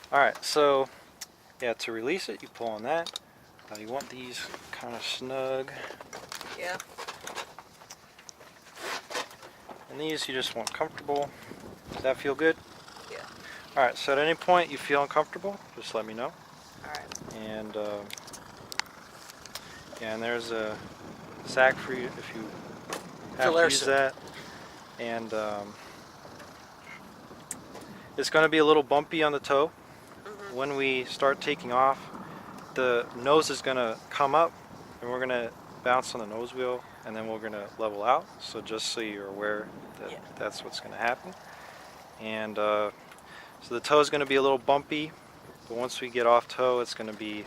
Alright, so yeah, to release it, you pull on that. You want these kind of snug. Yeah. And these you just want comfortable. Does that feel good? Yeah. Alright, so at any point you feel uncomfortable, just let me know. Alright. And yeah, and there's a sack for you if you have to use that. And it's going to be a little bumpy on the toe. When we start taking off, the nose is going to come up and we're going to bounce on the nose wheel, and then we're going to level out. So just so you're aware that that's what's going to happen. And so the toe is going to be a little bumpy, but once we get off toe, it's going to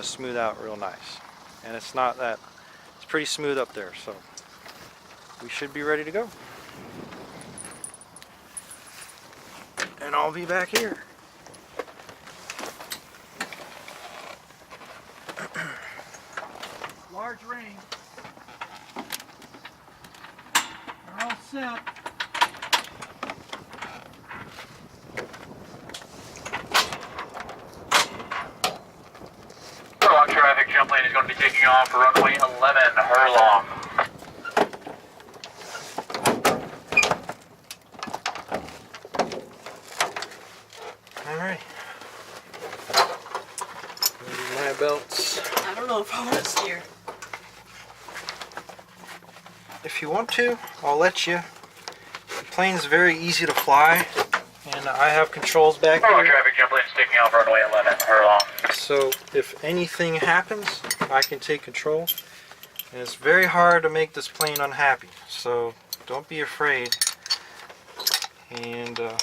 smooth out real nice. And it's not that, it's pretty smooth up there, so we should be ready to go. And I'll be back here. Large ring. We're all set. Herlong traffic, jump lane is going to be taking off for runway 11, Herlong. Alright. My belts. I don't know if I want to steer. If you want to, I'll let you. The plane's very easy to fly, and I have controls back Herlong here. traffic, jump lane is taking off runway 11, Herlong. So if anything happens, I can take control. And it's very hard to make this plane unhappy, so don't be afraid. And Herlong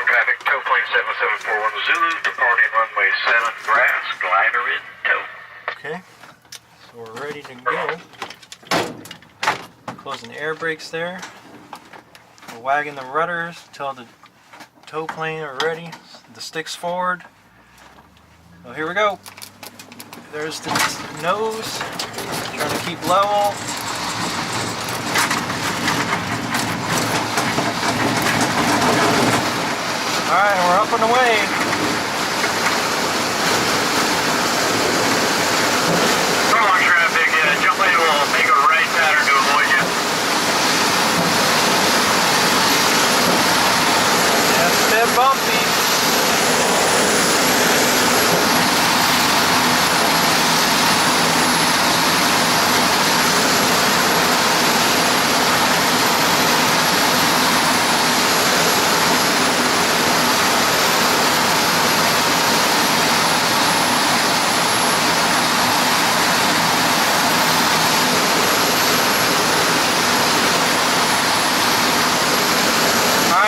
traffic, tow plane 7741 Zulu, departing runway 7, grass, glider in tow. okay, so we're ready to go. Closing the air brakes there. We're wagging the rudders until the tow plane are ready. The sticks forward. So here we go. There's the nose. Trying to keep level. Alright, we're up and away. Herlong traffic, jump lane will make a right pattern to avoid you. That's a bit bumpy.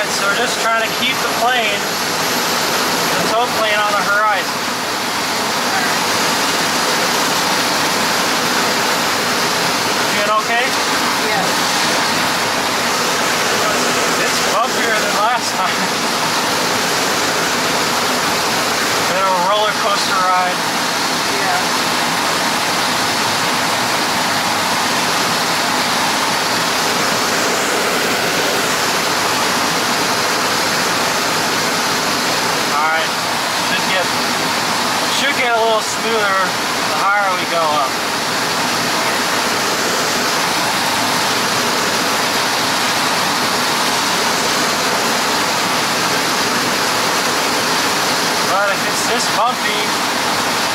So we're just trying to keep the plane, the tow plane, on the horizon. Doing okay? Yeah. It's bumpier than last time. Been a roller coaster ride. Yeah. Should get a little smoother the higher we go up. But if it's this bumpy,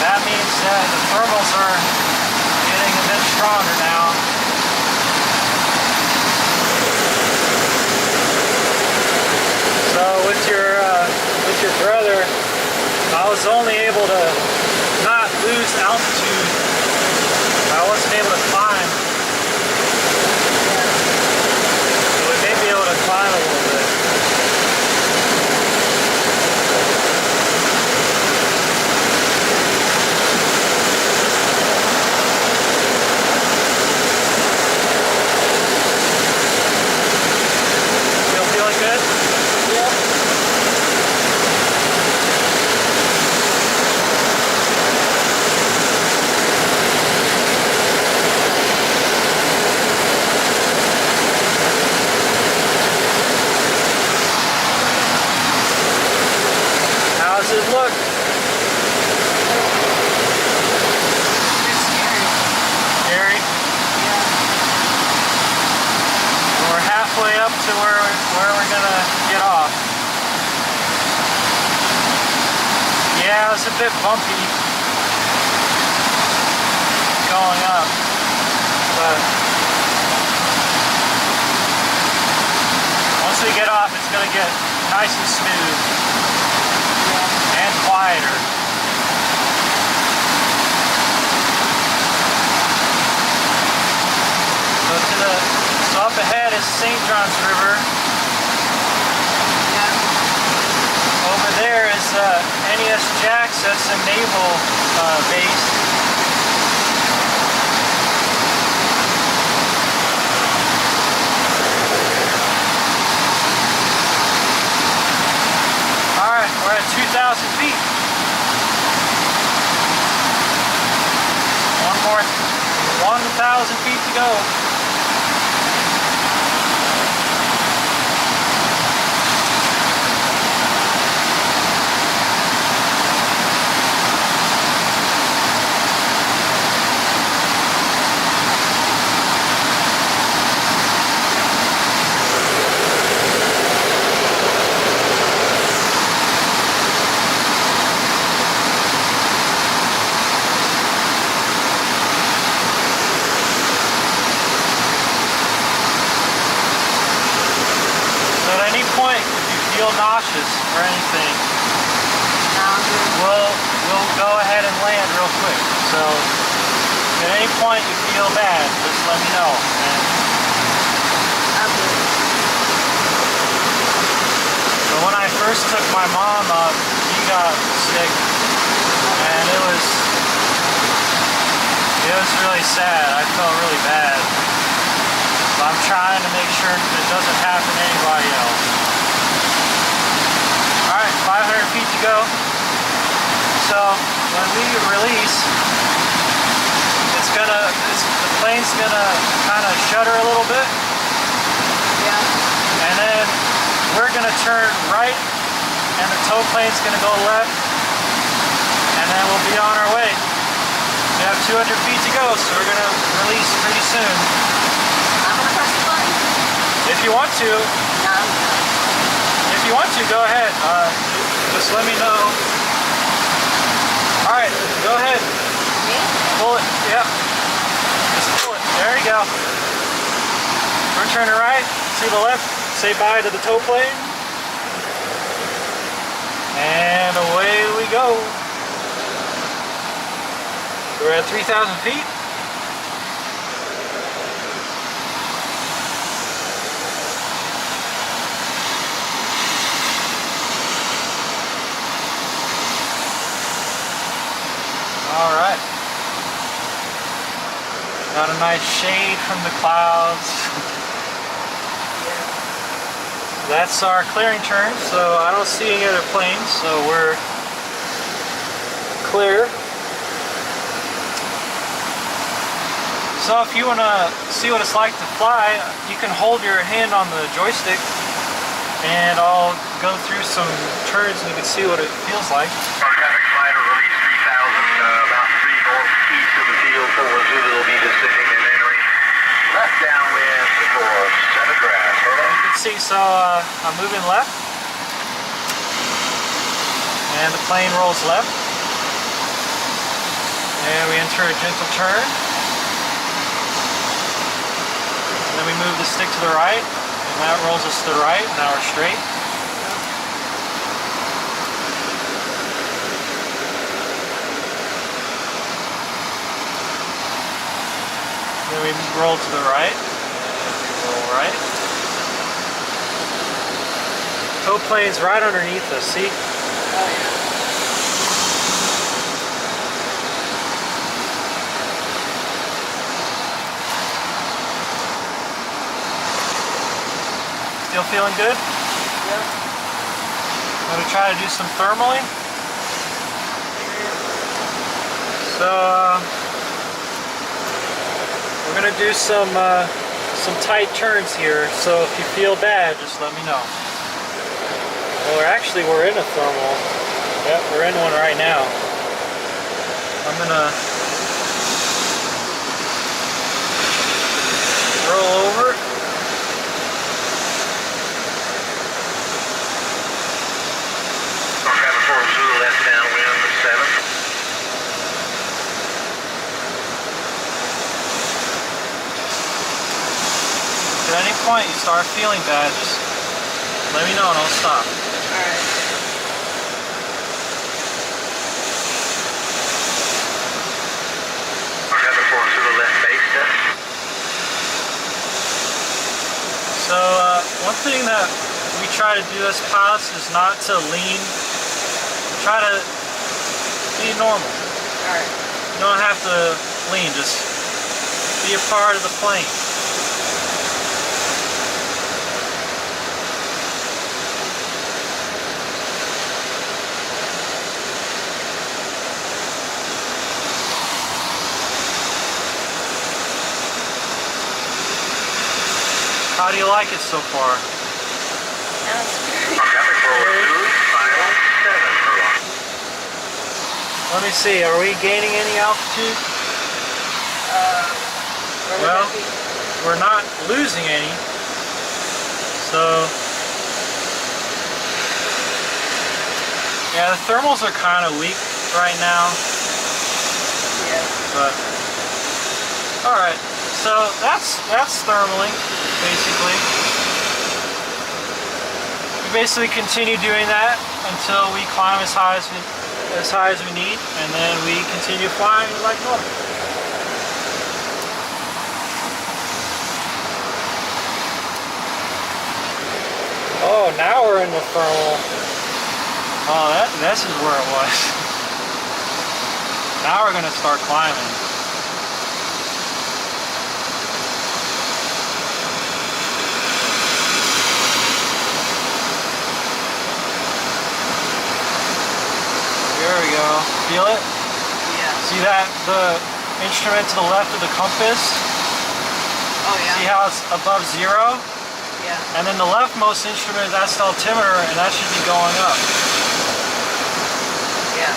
that means that the thermals are getting a bit stronger now. So with your brother, I was only able to not lose altitude. I wasn't able to climb. So we may be able to climb a little bit. Still feeling good? Yeah. to where we're gonna get off. Yeah, it's a bit bumpy going up, but once we get off, it's gonna get nice and smooth and quieter. So up ahead is St. John's River. Over there is NES Jacks. That's a naval base. Alright, we're at 2,000 feet. One more, 1,000 feet to go. Nauseous or anything, we'll go ahead and land real quick. So at any point you feel bad, just let me know. So when I first took my mom up, she got sick, and it was really sad. I felt really bad. So I'm trying to make sure that it doesn't happen to anybody else. Alright, 500 feet to go. So when we release, the plane's gonna kind of shudder a little bit. Yeah. And then we're gonna turn right, and the tow plane's gonna go left, and then we'll be on our way. We have 200 feet to go, so we're gonna release pretty soon. I'm gonna press the button. If you want to. No. If you want to, go ahead. Just let me know. Alright, go ahead. Me? Pull it. Yep. Just pull it. There you go. We're turning right, to the left, say bye to the tow plane. And away we go. We're at 3,000 feet. Alright. Got a nice shade from the clouds. That's our clearing turn, so I don't see any other planes, so we're clear. So if you want to see what it's like to fly, you can hold your hand on the joystick and I'll go through some turns and you can see what it feels like. Our traffic flight will release 3,000, about 3 northeast of the field for Zulu will be descending and entering left downwind for 7 grass. You can see, so I'm moving left and the plane rolls left and we enter a gentle turn. And then we move the stick to the right, and that rolls us to the right, and now we're straight. Then we roll to the right, and roll right. Tow plane's right underneath us, see? Oh yeah. Still feeling good? Yeah. I'm going to try to do some thermally. So we're going to do some tight turns here. So if you feel bad, just let me know. Well, we're in a thermal. Yep, we're in one right now. I'm going to roll over. point you start feeling bad, just let me know and I'll stop. Alright. Remember for Zulu left base test. So one thing that we try to do as pilots is not to lean. Try to be normal. Alright. You don't have to lean, just be a part of the plane. How do you like it so far? Sounds good. Remember for Zulu, final 7 Herlong. Let me see, are we gaining any altitude? Where would Well, that be? we're not losing any. So, yeah, the thermals are kind of weak right now, Yeah. but all right. So that's thermaling, basically. We basically continue doing that until we climb as high as we need, and then we continue flying like normal. Oh, now we're in the thermal. Oh, this is where it was. Now we're gonna start climbing. There we go. Feel it? Yeah. See that? The instrument to the left of the compass? Oh See yeah. how it's above 0? Yeah. And then the leftmost instrument, that's the altimeter, and that should be going up. Yeah.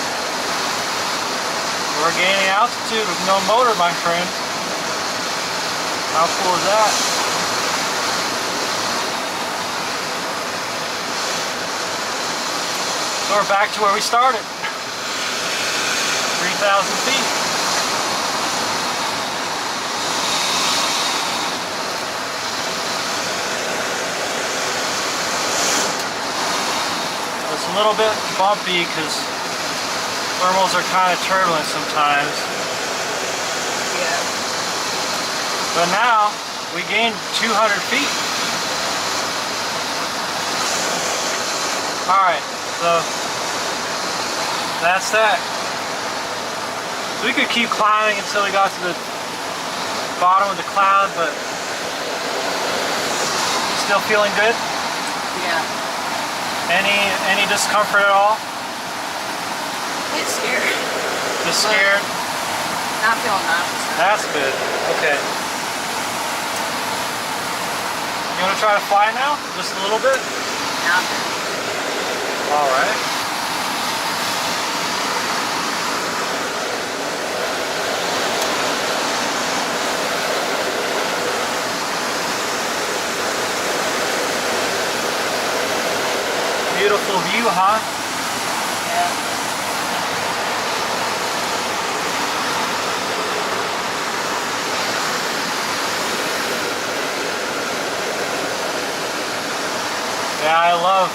We're gaining altitude with no motor, my friend. How cool is that? So we're back to where we started. 3,000 feet. It's a little bit bumpy because thermals are kind of turbulent sometimes. Yeah. But now we gained 200 feet. Alright, so that's that. We could keep climbing until we got to the bottom of the cloud, but still feeling good? Yeah. Any discomfort at all? Get scared. Just scared? Not feeling nauseous. That's good. Okay. You want to try to fly now? Just a little bit? Now I'm good. All right. Beautiful view, huh? Yeah. Yeah, I love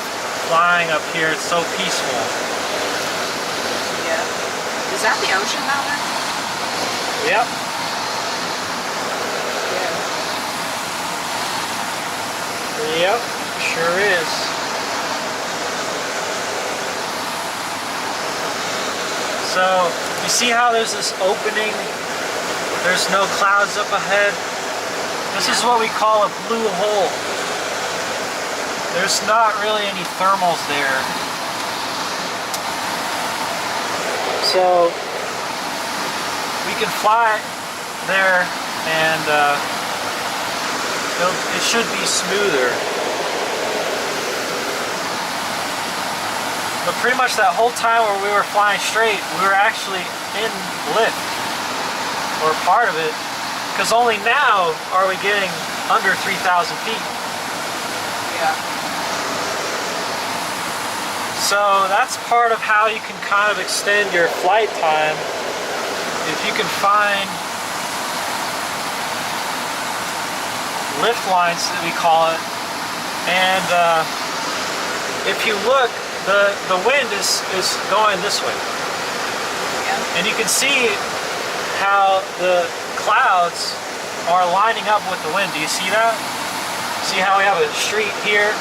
flying up here. It's so peaceful. Yeah. Is that the ocean down there? Yep. Yeah. Yep, sure is. So, you see how there's this opening? There's no clouds up ahead. This is what we call a blue hole. There's not really any thermals there. So, we can fly there and it should be smoother. But pretty much that whole time where we were flying straight, we were actually in lift, or part of it, because only now are we getting under 3,000 feet. Yeah. So that's part of how you can kind of extend your flight time, if you can find lift lines that we call it. And if you look, the wind is going this way. Yeah. And you can see how the clouds are lining up with the wind. Do you see that? See how we have a street here,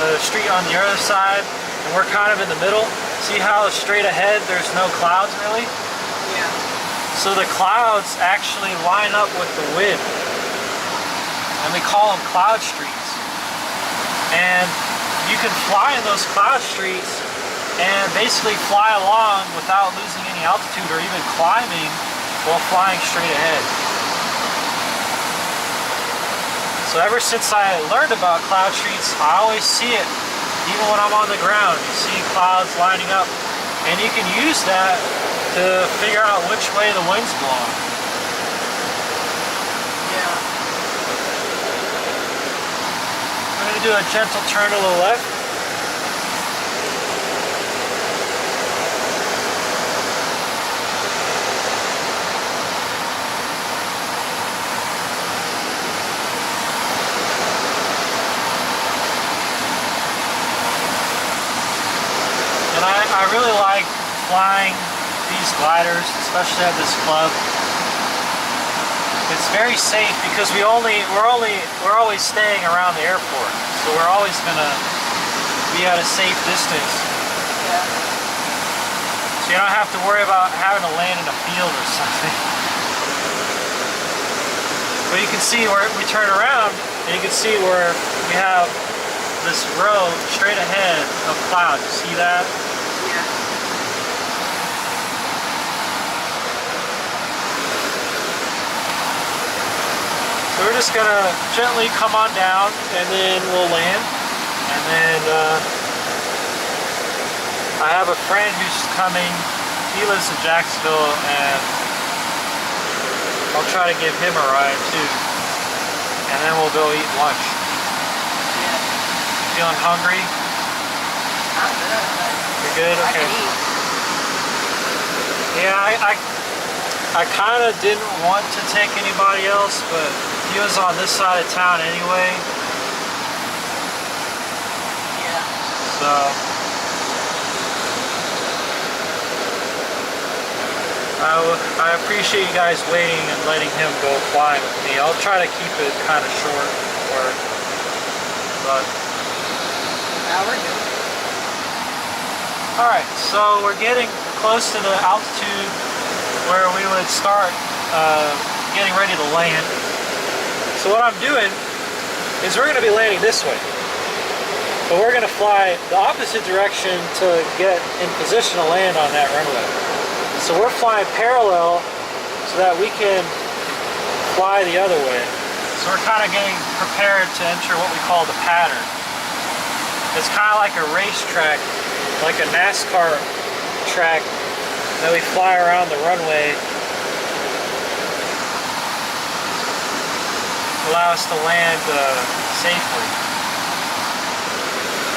a street on the other side, and we're kind of in the middle? See how straight ahead there's no clouds really? Yeah. So the clouds actually line up with the wind. And we call them cloud streets. And you can fly in those cloud streets and basically fly along without losing any altitude or even climbing while flying straight ahead. So ever since I learned about cloud streets, I always see it, even when I'm on the ground. You see clouds lining up, and you can use that to figure out which way the wind's blowing. Yeah. I'm going to do a gentle turn to the left. I really like flying these gliders, especially at this club. It's very safe because we're always staying around the airport, so we're always gonna be at a safe distance. Yeah. So you don't have to worry about having to land in a field or something. But you can see where we turn around, and you can see where we have this row straight ahead of clouds. You see that? Yeah. So we're just gonna gently come on down, and then we'll land. And then I have a friend who's coming. He lives in Jacksonville, and I'll try to give him a ride too. And then we'll go eat lunch. Yeah. Feeling hungry? I'm good, but You're good? I Okay. can eat. Yeah, I kind of didn't want to take anybody else, but he was on this side of town anyway, Yeah. so I appreciate you guys waiting and letting him go flying with me. I'll try to keep it kind of short, but Now we're good. all right. So we're getting close to the altitude where we would start getting ready to land. So what I'm doing is we're going to be landing this way, but we're going to fly the opposite direction to get in position to land on that runway. So we're flying parallel so that we can fly the other way. So we're kind of getting prepared to enter what we call the pattern. It's kind of like a racetrack, like a NASCAR track that we fly around the runway. Allow us to land safely.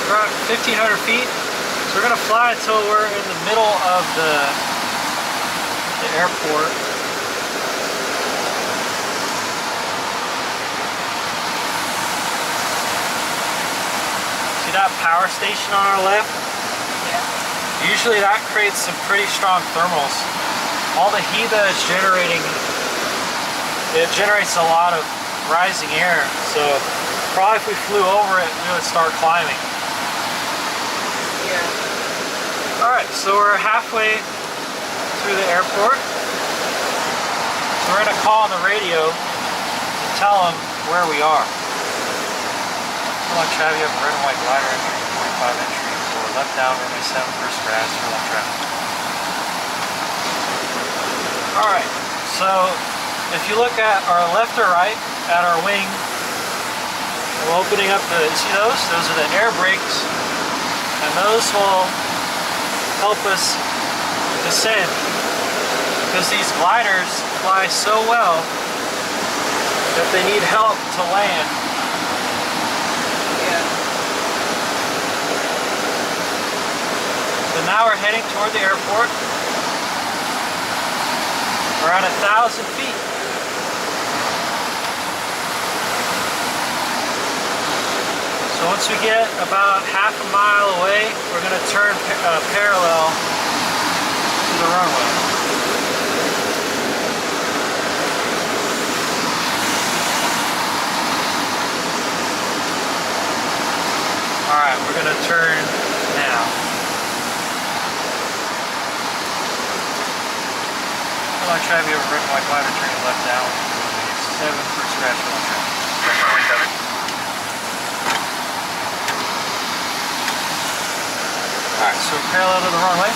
We're at 1,500 feet, so we're going to fly until we're in the middle of the airport. See that power station on our left? Yeah. Usually that creates some pretty strong thermals. All the heat that it's generating, it generates a lot of rising air. So probably if we flew over it, we would start climbing. Yeah. All right, so we're halfway through the airport. So we're gonna call on the radio and tell them where we are. How much have you have red and white glider entry, 45 entry, for left down runway 7 first grass for left traffic. All right, so if you look at our left or right at our wing, we're opening up the, see those? Those are the air brakes, and those will help us descend, because these gliders fly so well that they need help to land. Yeah. So now we're heading toward the airport. We're at 1,000 feet. So once we get about half a mile away, we're going to turn parallel to the runway. Alright, we're going to turn now. How much have you ever ridden white ladder train left down? 7 for scratch on track. Runway 7. Alright, so parallel to the runway.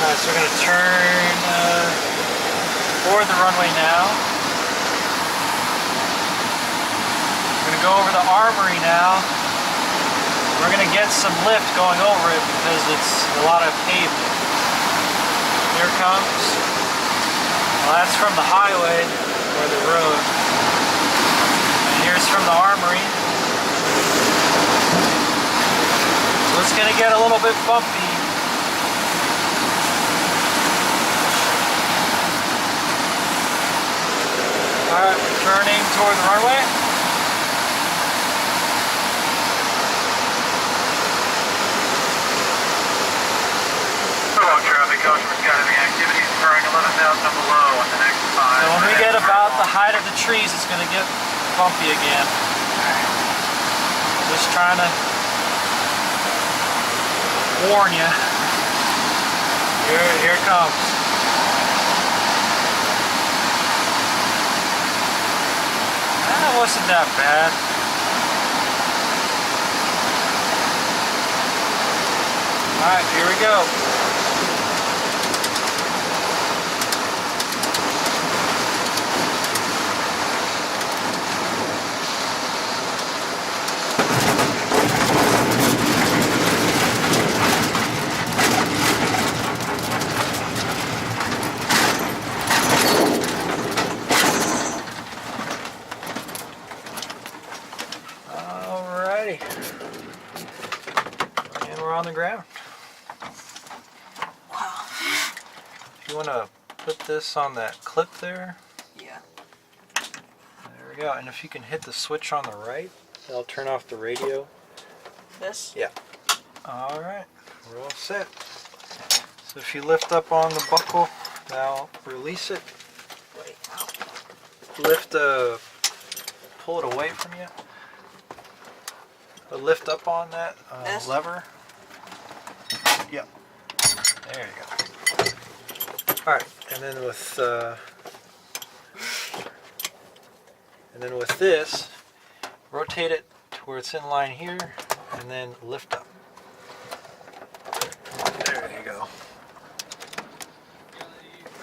Alright, so we're going to turn toward the runway now. We're going to go over the armory now. We're going to get some lift going over it because it's a lot of pavement. Here it comes. Well, that's from the highway or the road. And here's from the armory. So it's going to get a little bit bumpy. Alright, we're turning toward the runway. Herlong traffic, customers gathering activities occurring 11,000 and below on the next 5. So when we get about the height of the trees, it's going to get bumpy again. Just trying to warn you. Here it comes. That wasn't that bad. Alright, here we go. Alrighty. And we're on the ground. Wow. You want to put this on that clip there? Yeah. There we go. And if you can hit the switch on the right, that'll turn off the radio. This? Yeah. Alright, we're all set. So if you lift up on the buckle, now release it. Wait, ow. Lift pull it away from you. Lift up on that This? lever. Yep. There you go. Alright, and then with this, rotate it to where it's in line here, and then lift up. There you go.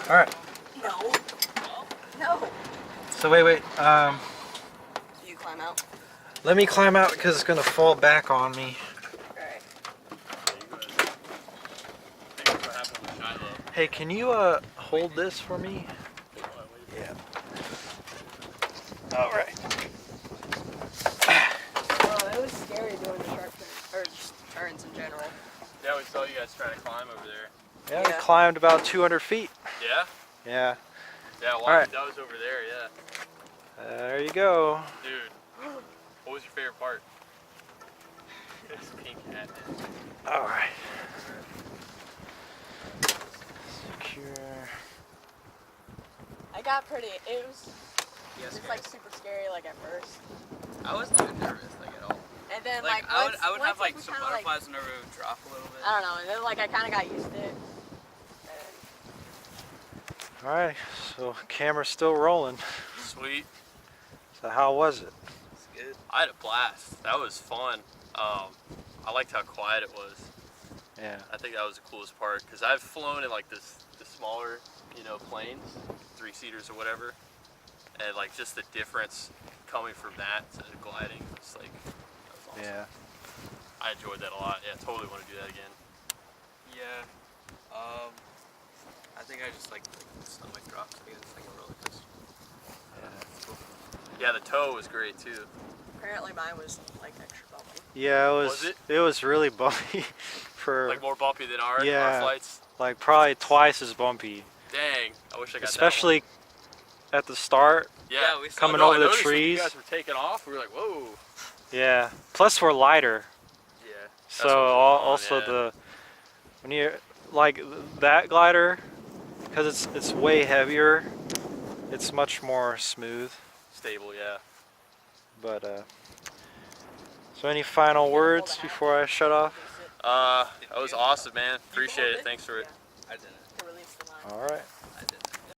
Alright, No. No. so wait. Do you climb out? Let me climb out because it's going to fall back on me. Alright. Hey, can you hold this for me? Yeah. Alright. Oh, it was scary doing the sharp turns, or just turns in general. Yeah, we saw you guys trying to climb over there. Yeah, we Yeah. climbed about 200 feet. Yeah? Yeah. Yeah, well, Alright. that was over there, yeah. There you go. Dude, what was your favorite part? This pink hat, man. Alright. Secure. I got pretty, it was Yes, just like super scary like at first. I wasn't even nervous, like, at all. And then Like, like, I once, would have, once, like, we some kinda, butterflies whenever it would drop a little bit. I don't know, and then like I kind of got used to it. And Alright, so camera's still rolling. Sweet. So how was it? It's good. I had a blast. That was fun. I liked how quiet it was. Yeah. I think that was the coolest part, because I've flown in, like, the smaller, you know, planes, 3-seaters or whatever, and, like, just the difference coming from that to gliding, it's like, that was awesome. Yeah. I enjoyed that a lot. Yeah, totally want to do that again. Yeah, I think I just like the stomach drops. I think it's like a roller coaster. Yeah. Cool. Yeah, the toe was great too. Apparently mine was like extra bumpy. Yeah, it was. Was it? It was really bumpy for Like more bumpy than our flights. like probably twice as bumpy, Dang, I wish I got especially at the start. that one. Yeah, we saw, coming no, over I the noticed when trees. you guys were taking off. We were like, whoa. Yeah. Plus we're lighter, Yeah. that's so what was going on, also yeah. the when you like that glider, because it's way heavier, it's much more smooth. Stable, yeah. But so any final words before I shut off? That was awesome, man. Appreciate it. Thanks for it. Yeah. I didn't.